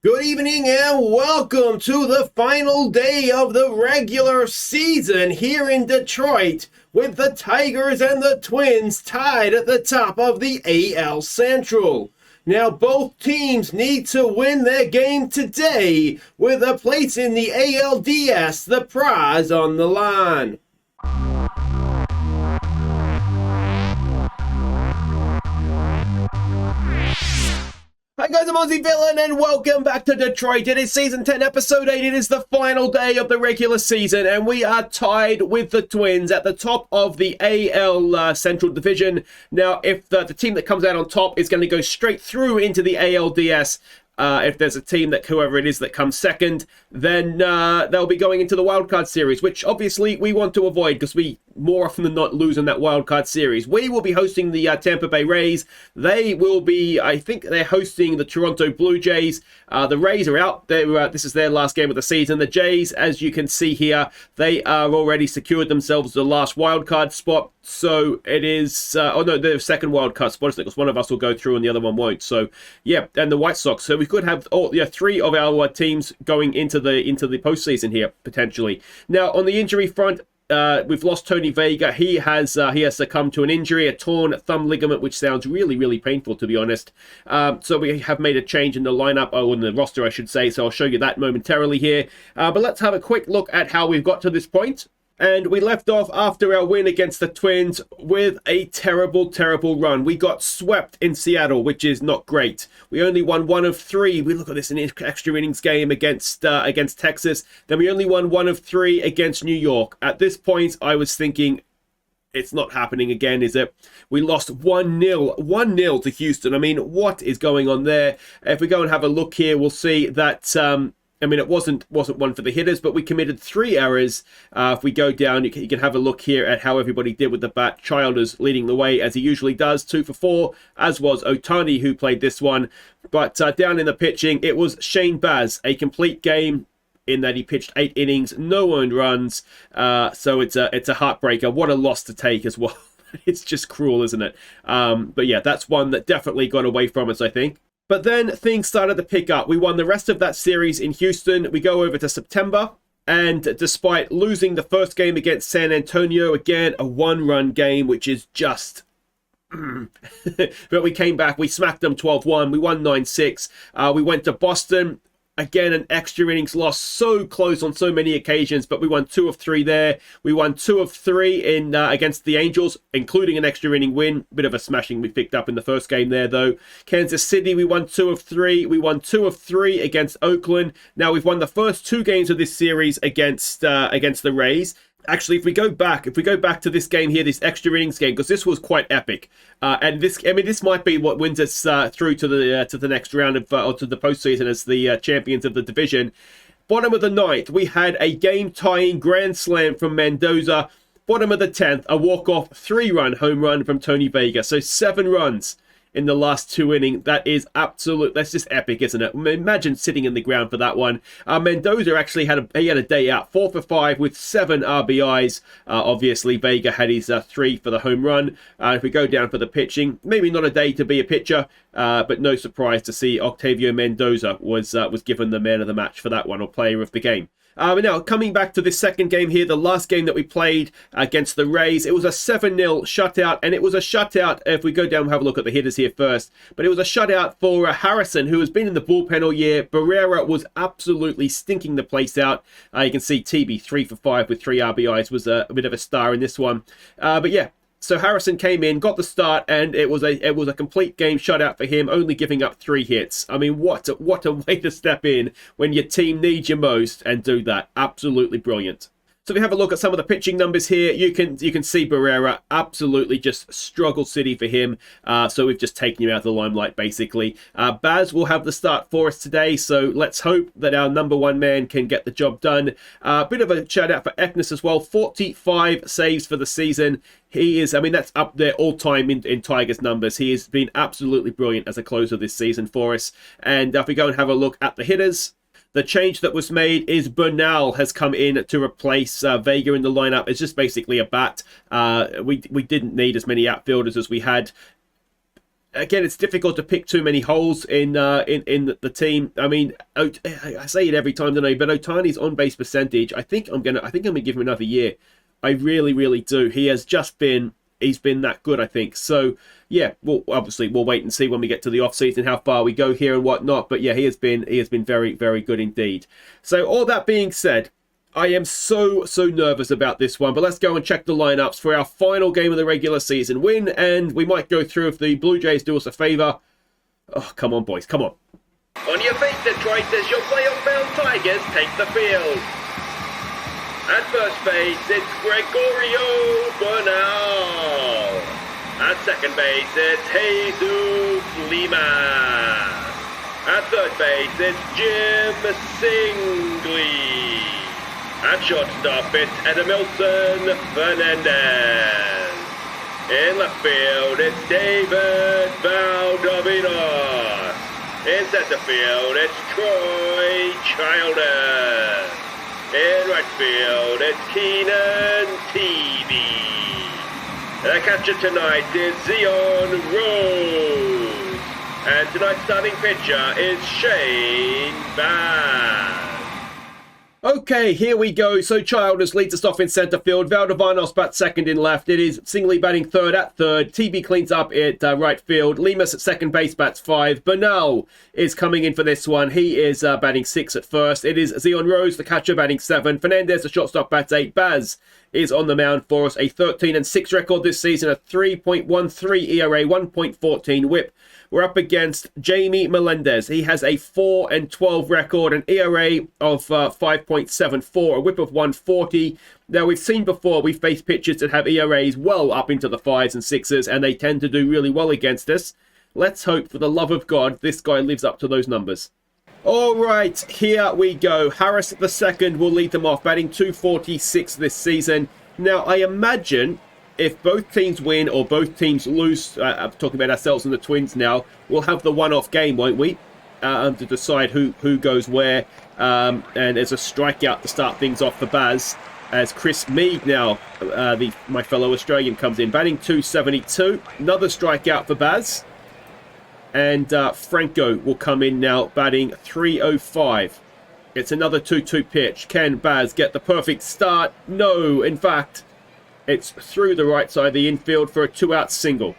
Good evening and welcome to the final day of the regular season here in Detroit, with the Tigers and the Twins tied at the top of the AL Central. Now both teams need to win their game today, with a place in the ALDS, the prize on the line. Hi guys, I'm Aussie Villain and welcome back to Detroit. It is Season 10, Episode 8. It is the final day of the regular season and we are tied with the Twins at the top of the AL Central Division. Now, if the team that comes out on top is going to go straight through into the ALDS, if there's a team that whoever it is that comes second, then they'll be going into the wildcard series, which obviously we want to avoid because we more often than not lose in that wildcard series. We will be hosting the Tampa Bay Rays. They will be, I think they're hosting the Toronto Blue Jays. The Rays are out. This is their last game of the season. The Jays, as you can see here, they are already secured themselves the last wildcard spot. So it is, their second wildcard spot, because one of us will go through and the other one won't. So yeah, and the White Sox. So we could have three of our teams going into the postseason here potentially. Now on the injury front, we've lost Tony Vega. He has succumbed to an injury, a torn thumb ligament, which sounds really, really painful, to be honest. So we have made a change in the lineup, in the roster, I should say. So I'll show you that momentarily here. But let's have a quick look at how we've got to this point. And we left off after our win against the Twins with a terrible, terrible run. We got swept in Seattle, which is not great. We only won 1 of 3. We look at this in an extra innings game against Texas. Then we only won 1 of 3 against New York. At this point, I was thinking, it's not happening again, is it? We lost 1-0. 1-0 to Houston. I mean, what is going on there? If we go and have a look here, we'll see that... it wasn't one for the hitters, but we committed 3 errors. If we go down, you can have a look here at how everybody did with the bat. Childers leading the way, as he usually does, 2 for 4, as was Ohtani, who played this one. But down in the pitching, it was Shane Baz, a complete game in that he pitched 8 innings, no earned runs. So it's a heartbreaker. What a loss to take as well. It's just cruel, isn't it? But yeah, that's one that definitely got away from us, I think. But then things started to pick up. We won the rest of that series in Houston. We go over to September. And despite losing the first game against San Antonio, again, a 1-run game, which is just... But we came back. We smacked them 12-1. We won 9-6. We went to Boston. Again, an extra innings loss, so close on so many occasions, but we won 2 of 3 there. We won 2 of 3 in against the Angels, including an extra inning win. Bit of a smashing we picked up in the first game there, though. Kansas City, we won 2 of 3. We won 2 of 3 against Oakland. Now, we've won the first 2 games of this series against the Rays. Actually, if we go back to this game here, this extra innings game, because this was quite epic, and this might be what wins us through to the next round of or to the postseason as the champions of the division. Bottom of the 9th, we had a game-tying grand slam from Mendoza. Bottom of the 10th, a walk-off 3-run home run from Tony Vega. So 7 runs in the last 2 innings. That's just epic, isn't it? Imagine sitting in the ground for that one. Mendoza actually had a day out, 4 for 5 with 7 RBIs. Obviously, Vega had his 3 for the home run. If we go down for the pitching, maybe not a day to be a pitcher, but no surprise to see Octavio Mendoza was given the man of the match for that one, or player of the game. Now, coming back to this second game here, the last game that we played against the Rays, it was a 7-0 shutout, and it was a shutout, if we go down and have a look at the hitters here first, but it was a shutout for Harrison, who has been in the bullpen all year. Barrera was absolutely stinking the place out. You can see TB 3 for 5 with 3 RBIs, was a bit of a star in this one. But yeah. So Harrison came in, got the start, and it was a complete game shutout for him, only giving up 3 hits. I mean, what a way to step in when your team needs you most and do that. Absolutely brilliant. So if we have a look at some of the pitching numbers here, you can see Barrera absolutely just struggle city for him. So we've just taken him out of the limelight, basically. Baz will have the start for us today, so let's hope that our number 1 man can get the job done. Bit of a shout out for Eknes as well. 45 saves for the season. He is, that's up there all-time in Tigers numbers. He has been absolutely brilliant as a closer this season for us. And if we go and have a look at the hitters, the change that was made is Bernal has come in to replace Vega in the lineup. It's just basically a bat. We didn't need as many outfielders as we had. again, it's difficult to pick too many holes in the team. I mean, I say it every time, don't I? But Ohtani's on-base percentage, I think I'm gonna give him another year. I really, really do. He's been that good, I think. So yeah, well, obviously we'll wait and see when we get to the off season how far we go here and whatnot. But yeah, he has been very, very good indeed. So all that being said, I am so nervous about this one, but let's go and check the lineups for our final game of the regular season win, and we might go through if the Blue Jays do us a favor. Oh, come on, boys, come on. On your feet, Detroit, as your playoff-bound Tigers take the field. At first base, it's Gregorio Bernal. At second base, it's Jesus Lima. At third base, it's Jim Singley. At shortstop, it's Edmilson Fernandez. In left field, it's David Valdovinos. In center field, it's Troy Childers. In right field, it's Keenan TV. The catcher tonight is Zion Rose. And tonight's starting pitcher is Shane Baz. Okay, here we go. So Childers leads us off in centre field. Valdovinos bats second in left. It is Singley batting third at third. TB cleans up at right field. Lemus at second base bats 5. Bernal is coming in for this one. He is batting 6 at first. It is Zion Rose, the catcher, batting 7. Fernandez, the shortstop, bats 8. Baz is on the mound for us. A 13-6 record this season. A 3.13 ERA, 1.14 whip. We're up against Jamie Melendez. He has a 4-12 record, an ERA of 5.74, a whip of 140. Now, we've seen before, we've faced pitchers that have ERAs well up into the 5s and 6s, and they tend to do really well against us. Let's hope, for the love of God, this guy lives up to those numbers. All right, here we go. Harris the second will lead them off, batting 246 this season. Now, I imagine if both teams win or both teams lose, I'm talking about ourselves and the Twins now, we'll have the one-off game, won't we? To decide who goes where. And there's a strikeout to start things off for Baz, as Chris Meade now, my fellow Australian, comes in, batting 272. Another strikeout for Baz. And Franco will come in now, batting 305. It's another 2-2 pitch. Can Baz get the perfect start? No, in fact, it's through the right side of the infield for a 2-out single.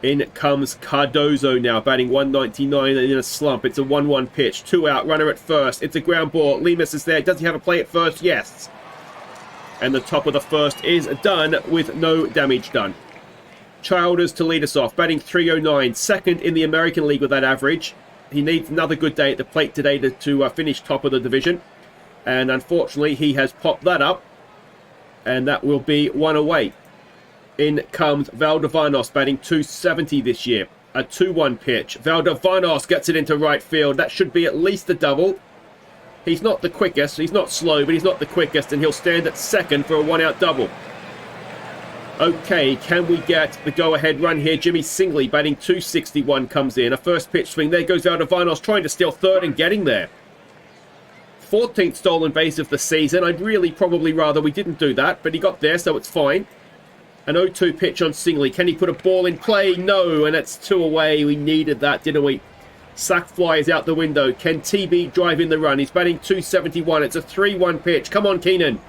In comes Cardozo now, batting 199 and in a slump. It's a 1-1 pitch. 2-out, runner at first. It's a ground ball. Lemus is there. Does he have a play at first? Yes. And the top of the first is done with no damage done. Childers to lead us off, batting 309. Second in the American League with that average. He needs another good day at the plate today to finish top of the division. And unfortunately, he has popped that up. And that will be one away. In comes Valdovinos, batting 270 this year. A 2-1 pitch. Valdovinos gets it into right field. That should be at least a double. He's not the quickest. He's not slow, but he's not the quickest. And he'll stand at second for a 1-out double. Okay, can we get the go-ahead run here? Jimmy Singley, batting 261, comes in. A first pitch swing. There goes Valdovinos, trying to steal third and getting there. 14th stolen base of the season. I'd really probably rather we didn't do that, but he got there, so it's fine. An 0-2 pitch on Singley. Can he put a ball in play? No, and it's 2 away. We needed that, didn't we? Sack fly is out the window. Can TB drive in the run? He's batting 271. It's a 3-1 pitch. Come on, Keenan.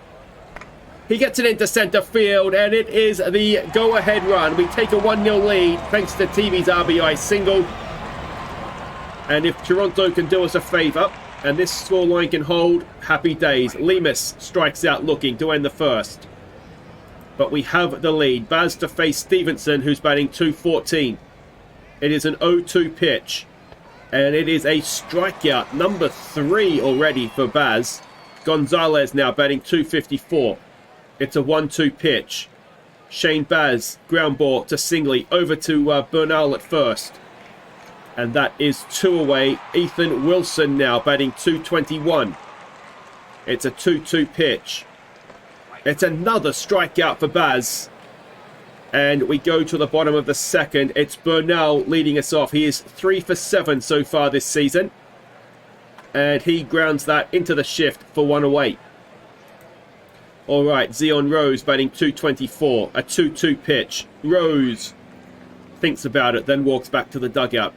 He gets it into center field, and it is the go-ahead run. We take a 1-0 lead thanks to TB's RBI single. And if Toronto can do us a favor, and this scoreline can hold, happy days. Lemus strikes out looking to end the first. But we have the lead. Baz to face Stevenson, who's batting 214. It is an 0-2 pitch. And it is a strikeout, number 3 already for Baz. Gonzalez now batting 254. It's a 1-2 pitch. Shane Baz, ground ball to Singley, over to Bernal at first. And that is 2 away. Ethan Wilson now batting 221. It's a 2-2 pitch. It's another strikeout for Baz. And we go to the bottom of the second. It's Bernal leading us off. He is 3 for 7 so far this season. And he grounds that into the shift for 1 away. All right, Zion Rose batting 224. A 2-2 pitch. Rose thinks about it, then walks back to the dugout.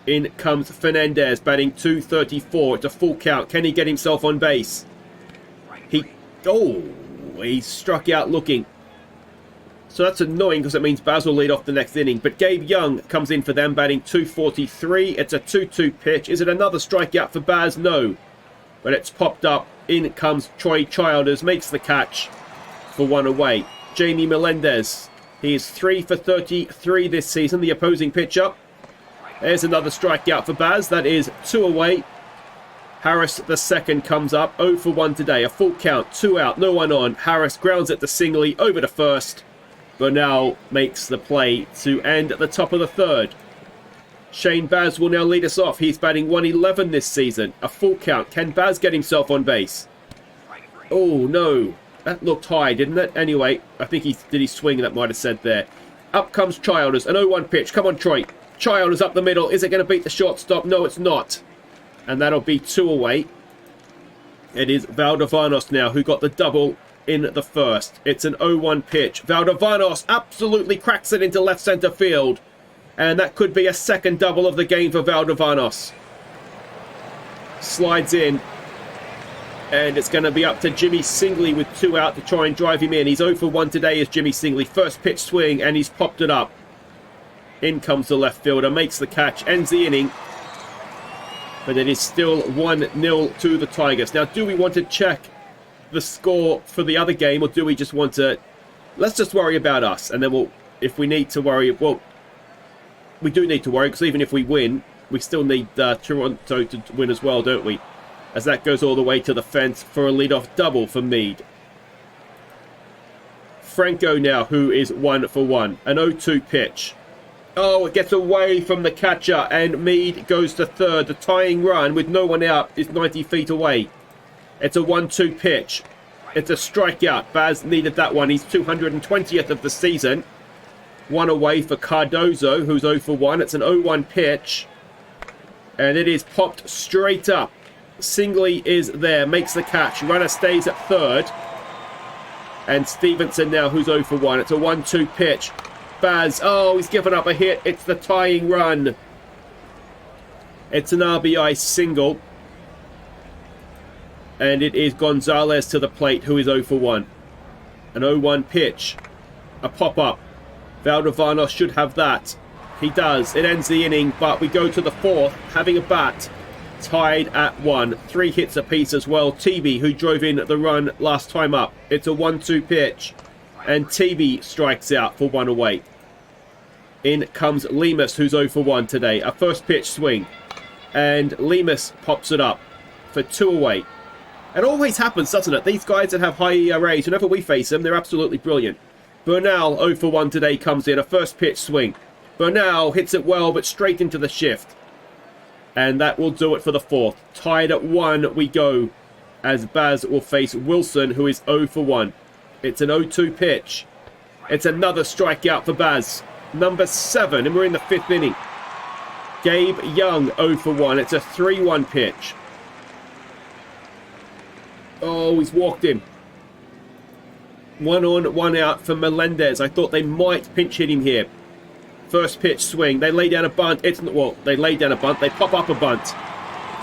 In comes Fernandez, batting .234. It's a full count. Can he get himself on base? He struck out looking. So that's annoying because it means Baz will lead off the next inning. But Gabe Young comes in for them, batting .243. It's a 2-2 pitch. Is it another strikeout for Baz? No. But it's popped up. In comes Troy Childers, makes the catch for 1 away. Jamie Melendez. He is 3 for 33 this season, the opposing pitcher. There's another strikeout for Baz. That is 2 away. Harris, the second, comes up. 0 for 1 today. A full count, 2 out, no one on. Harris grounds it to singly, over to first. Bernal makes the play to end at the top of the third. Shane Baz will now lead us off. He's batting .111 this season. A full count. Can Baz get himself on base? Oh, no. That looked high, didn't it? Anyway, I think he swing, that might have said there. Up comes Childers. An 0-1 pitch. Come on, Troy. Childers up the middle. Is it going to beat the shortstop? No, it's not. And that'll be 2 away. It is Valdovanos now who got the double in the first. It's an 0-1 pitch. Valdovanos absolutely cracks it into left center field. And that could be a second double of the game for Valdovanos. Slides in. And it's going to be up to Jimmy Singley with 2 out to try and drive him in. He's 0 for 1 today as Jimmy Singley. First pitch swing and he's popped it up. In comes the left fielder. Makes the catch. Ends the inning. But it is still 1-0 to the Tigers. Now, do we want to check the score for the other game, or do we just want to... Let's just worry about us, and then we'll... If we need to worry... Well, we do need to worry, because even if we win, we still need Toronto to win as well, don't we? As that goes all the way to the fence for a leadoff double for Meade. Franco now, who is 1 for 1. An 0-2 pitch. Oh, it gets away from the catcher, and Meade goes to third. The tying run with no one out is 90 feet away. It's a 1-2 pitch. It's a strikeout. Baz needed that one. He's 220th of the season. 1 away for Cardozo, who's 0 for 1. It's an 0-1 pitch. And it is popped straight up. Singley is there, makes the catch. Runner stays at third. And Stevenson now, who's 0 for 1. It's a 1-2 pitch. Baz, oh, he's given up a hit. It's the tying run. It's an RBI single. And it is Gonzalez to the plate, who is 0 for 1. An 0-1 pitch. A pop-up. Valdovanos should have that. He does. It ends the inning, but we go to the fourth, having a bat. Tied at 1. 3 hits apiece as well. TB, who drove in the run last time up. It's a 1-2 pitch. And TB strikes out for 1 away. In comes Lemus, who's 0 for 1 today. A first pitch swing. And Lemus pops it up for 2 away. It always happens, doesn't it? These guys that have high ERAs, whenever we face them, they're absolutely brilliant. Bernal, 0 for 1 today, comes in. A first pitch swing. Bernal hits it well, but straight into the shift. And that will do it for the fourth. Tied at 1 we go, as Baz will face Wilson, who is 0 for 1. It's an 0-2 pitch. It's another strikeout for Baz. Number 7, and we're in the 5th inning. Gabe Young, 0 for 1. It's a 3-1 pitch. Oh, he's walked him. 1 on, 1 out for Melendez. I thought they might pinch hit him here. First pitch swing. They lay down a bunt. They lay down a bunt. They pop up a bunt.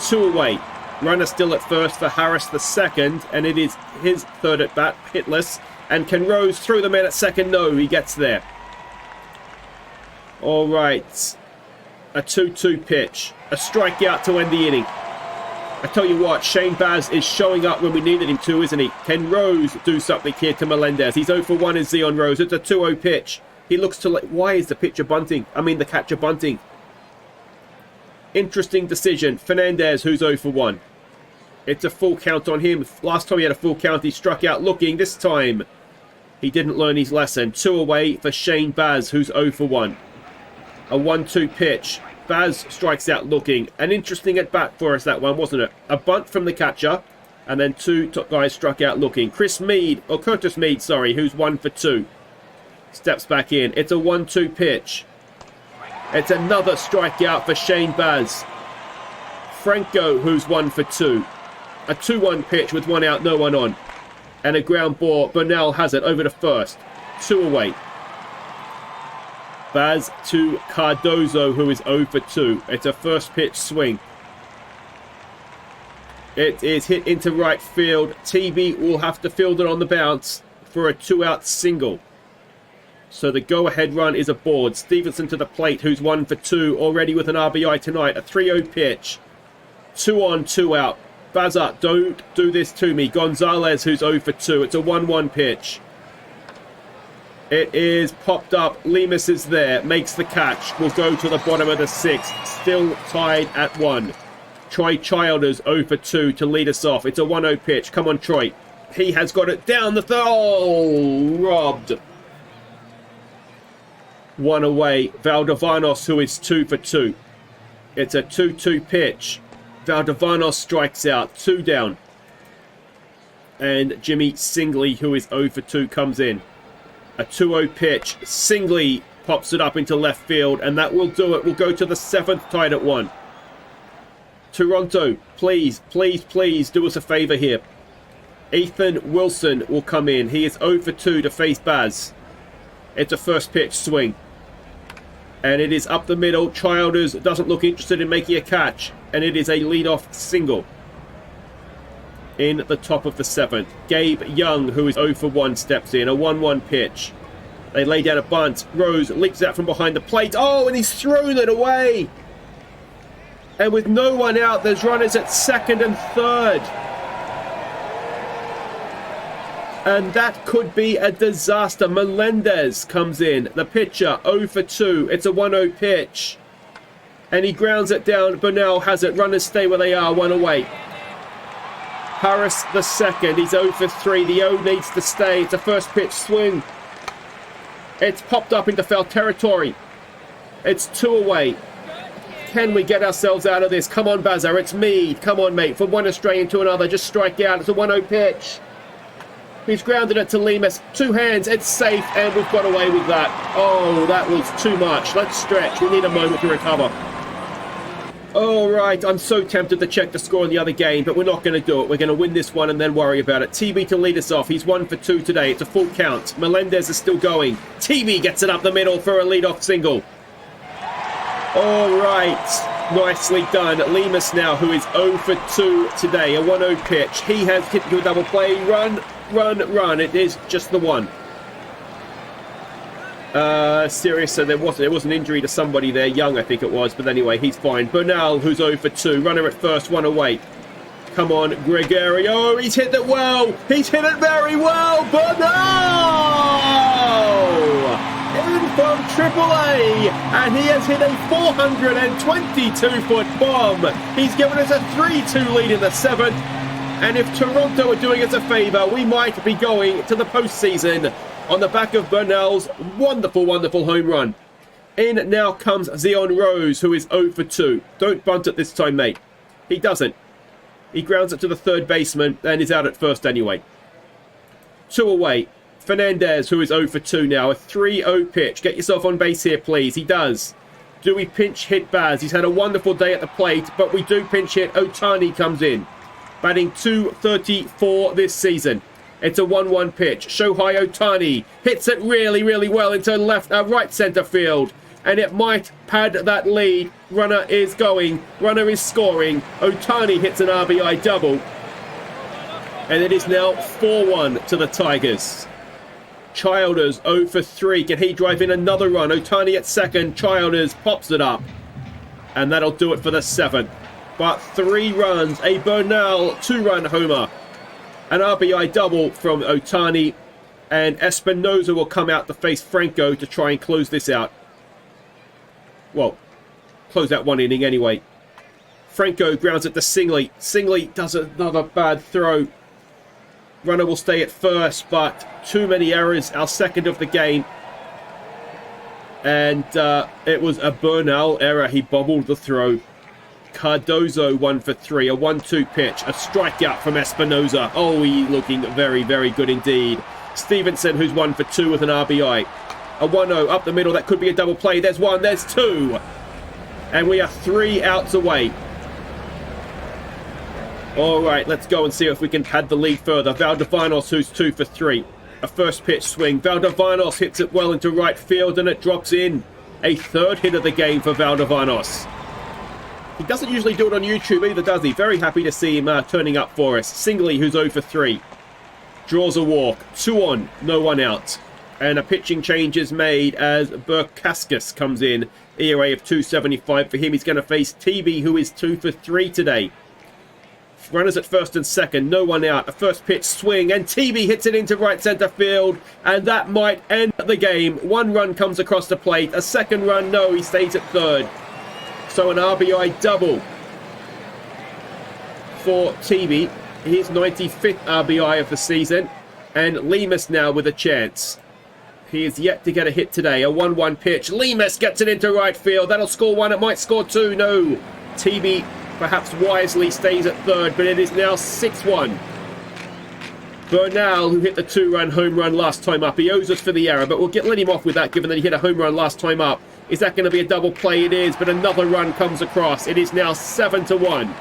2 away. Runner still at first for Harris the second, and it is his third at bat, hitless. And can Rose throw the man at second? No, he gets there. All right. A 2-2 pitch. A strikeout to end the inning. I tell you what, Shane Baz is showing up when we needed him to, isn't he? Can Rose do something here to Melendez? He's 0 for 1 is Zion Rose. It's a 2-0 pitch. He looks to... Why is the catcher bunting? Interesting decision. Fernandez, who's 0 for 1. It's a full count on him. Last time he had a full count, he struck out looking. This time, he didn't learn his lesson. 2 away for Shane Baz, who's 0 for 1. A 1-2 pitch. Baz strikes out looking. An interesting at-bat for us, that one, wasn't it? A bunt from the catcher, and then 2 top guys struck out looking. Curtis Meade, who's 1 for 2. Steps back in. It's a 1-2 pitch. It's another strikeout for Shane Baz. Franco, who's 1 for 2. A 2-1 pitch with 1 out, no one on. And a ground ball. Bernal has it over to first. 2 away. Baz to Cardozo, who is 0 for 2. It's a first pitch swing. It is hit into right field. TB will have to field it on the bounce for a 2-out single. So the go-ahead run is aboard. Stevenson to the plate, who's 1 for 2, already with an RBI tonight. A 3-0 pitch. 2 on, 2 out. Baza, don't do this to me. Gonzalez, who's 0 for 2. It's a 1-1 pitch. It is popped up. Lemus is there. Makes the catch. Will go to the bottom of the 6th. Still tied at 1. Troy Childers 0 for 2 to lead us off. It's a 1-0 pitch. Come on, Troy. He has got it down the third. Oh, robbed. 1 away. Valdivanos, who is 2 for 2. It's a 2-2 pitch. Valdivanos strikes out. 2 down. And Jimmy Singley, who is 0 for 2, comes in. A 2-0 pitch. Singley pops it up into left field, and that will do it. We'll go to the 7th, tied at 1. Toronto, please, please, please do us a favor here. Ethan Wilson will come in. He is 0 for 2 to face Baz. It's a first pitch swing. And it is up the middle. Childers doesn't look interested in making a catch. And it is a leadoff single. In the top of the 7th. Gabe Young, who is 0 for 1, steps in. A 1-1 pitch. They lay down a bunt. Rose leaps out from behind the plate. Oh, and he's thrown it away. And with no one out, there's runners at 2nd and 3rd. And that could be a disaster. Melendez comes in. The pitcher, 0 for 2. It's a 1-0 pitch. And he grounds it down. Burnell has it. Runners stay where they are. 1 away. Harris, the 2nd. He's 0 for 3. The O needs to stay. It's a first pitch swing. It's popped up into foul territory. It's 2 away. Can we get ourselves out of this? Come on, Bazza. It's Mead. Come on, mate. From one Australian to another. Just strike out. It's a 1-0 pitch. He's grounded it to Lemus. 2 hands. It's safe. And we've got away with that. Oh, that was too much. Let's stretch. We need a moment to recover. All right. I'm so tempted to check the score in the other game, but we're not going to do it. We're going to win this one and then worry about it. TB to lead us off. He's 1 for 2 today. It's a full count. Melendez is still going. TB gets it up the middle for a leadoff single. All right, nicely done. Lemus now, who is 0 for 2 today, a 1-0 pitch. He has hit to a double play. Run, run, run. It is just the 1. Seriously, there was an injury to somebody there, Young, I think it was, but anyway, he's fine. Bernal, who's 0 for 2, runner at first, 1 away. Come on, Gregorio. He's hit it well. He's hit it very well. Bernal! In from AAA, and he has hit a 422-foot bomb. He's given us a 3-2 lead in the 7th, and if Toronto are doing us a favour, we might be going to the postseason on the back of Bernal's wonderful, wonderful home run. In now comes Zion Rose, who is 0 for 2. Don't bunt it this time, mate. He doesn't. He grounds it to the 3rd baseman and is out at first anyway. 2 away. Fernandez, who is 0 for 2 now. A 3-0 pitch. Get yourself on base here, please. He does. Do we pinch hit Baz? He's had a wonderful day at the plate, but we do pinch hit. Ohtani comes in. Batting .234 this season. It's a 1-1 pitch. Shohei Ohtani hits it really, really well into right center field. And it might pad that lead. Runner is going. Runner is scoring. Ohtani hits an RBI double. And it is now 4-1 to the Tigers. Childers 0 for 3. Can he drive in another run? Ohtani at 2nd. Childers pops it up. And that'll do it for the 7th. But 3 runs. A Bernal 2-run homer. An RBI double from Ohtani. And Espinoza will come out to face Franco to try and close this out. Well, close out 1 inning anyway. Franco grounds it to Singley. Singley does another bad throw. Runner will stay at first, but too many errors. Our 2nd of the game. And it was a Bernal error. He bobbled the throw. Cardozo 1 for 3. A 1-2 pitch. A strikeout from Espinoza. Oh, he's looking very, very good indeed. Stevenson, who's 1 for 2 with an RBI. A 1-0 up the middle. That could be a double play. There's 1. There's 2. And we are 3 outs away. All right, let's go and see if we can pad the lead further. Valdivanos, who's 2 for 3. A first pitch swing. Valdivanos hits it well into right field and it drops in. A third hit of the game for Valdivanos. He doesn't usually do it on YouTube either, does he? Very happy to see him turning up for us. Singley, who's 0 for 3. Draws a walk. 2 on, no one out. And a pitching change is made as Burkaskis comes in. ERA of 2.75 for him. He's going to face TB, who is 2 for 3 today. Runners at first and second, no one out. A first pitch swing, and TB hits it into right centre field, and that might end the game. 1 run comes across the plate. A second run, no, he stays at third. So an RBI double for TB. His 95th RBI of the season. And Lemus now with a chance. He is yet to get a hit today. A 1-1 pitch. Lemus gets it into right field. That'll score 1. It might score 2. No. TB perhaps wisely stays at third, but it is now 6-1. Bernal, who hit the 2-run home run last time up. He owes us for the error, but we'll let him off with that, given that he hit a home run last time up. Is that going to be a double play? It is, but another run comes across. It is now 7-1.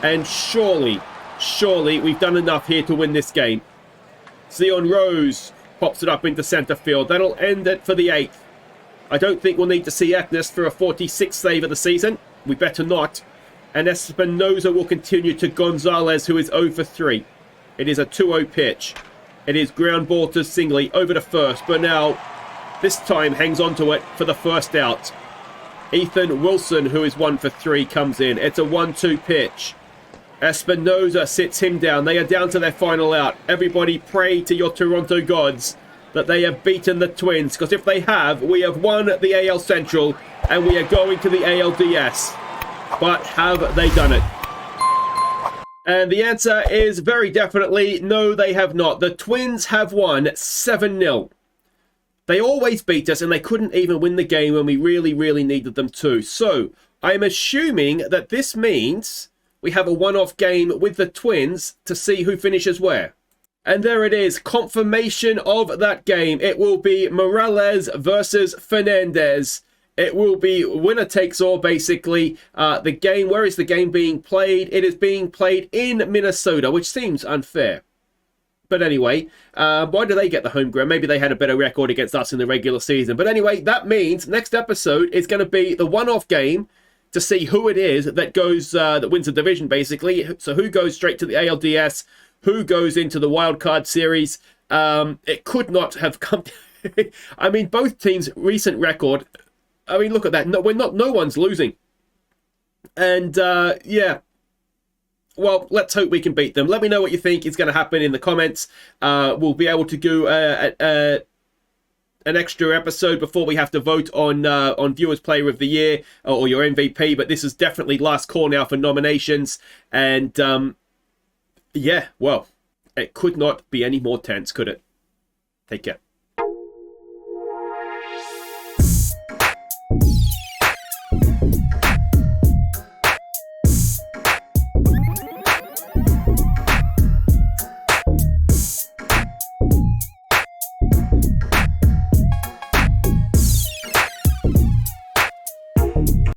And surely we've done enough here to win this game. Zion Rose pops it up into centre field. That'll end it for the 8th. I don't think we'll need to see Eknes for a 46th save of the season. We better not. And Espinosa will continue to Gonzalez, who is 0 for 3. It is a 2-0 pitch. It is ground ball to Singley over to first, but now this time hangs on to it for the first out. Ethan Wilson, who is 1 for 3, comes in. It's a 1-2 pitch. Espinosa sits him down. They are down to their final out. Everybody pray to your Toronto gods that they have beaten the Twins, because if they have, we have won the AL Central and we are going to the ALDS. But have they done it? And the answer is very definitely no, they have not. The Twins have won 7-0. They always beat us, and they couldn't even win the game when we really, really needed them to. So I'm assuming that this means we have a one-off game with the Twins to see who finishes where. And there it is, confirmation of that game. It will be Morales versus Fernandez. It will be winner takes all, basically. The game, where is the game being played? It is being played in Minnesota, which seems unfair. But anyway, why do they get the home ground? Maybe they had a better record against us in the regular season. But anyway, that means next episode is going to be the one-off game to see who it is that goes that wins the division, basically. So who goes straight to the ALDS, who goes into the wild card series. It could not have come. I mean, both teams' recent record. I mean, look at that. No one's losing. And yeah. Well, let's hope we can beat them. Let me know what you think is going to happen in the comments. We'll be able to do an extra episode before we have to vote on Viewers Player of the Year or your MVP. But this is definitely last call now for nominations. And yeah, well, it could not be any more tense, could it? Take care.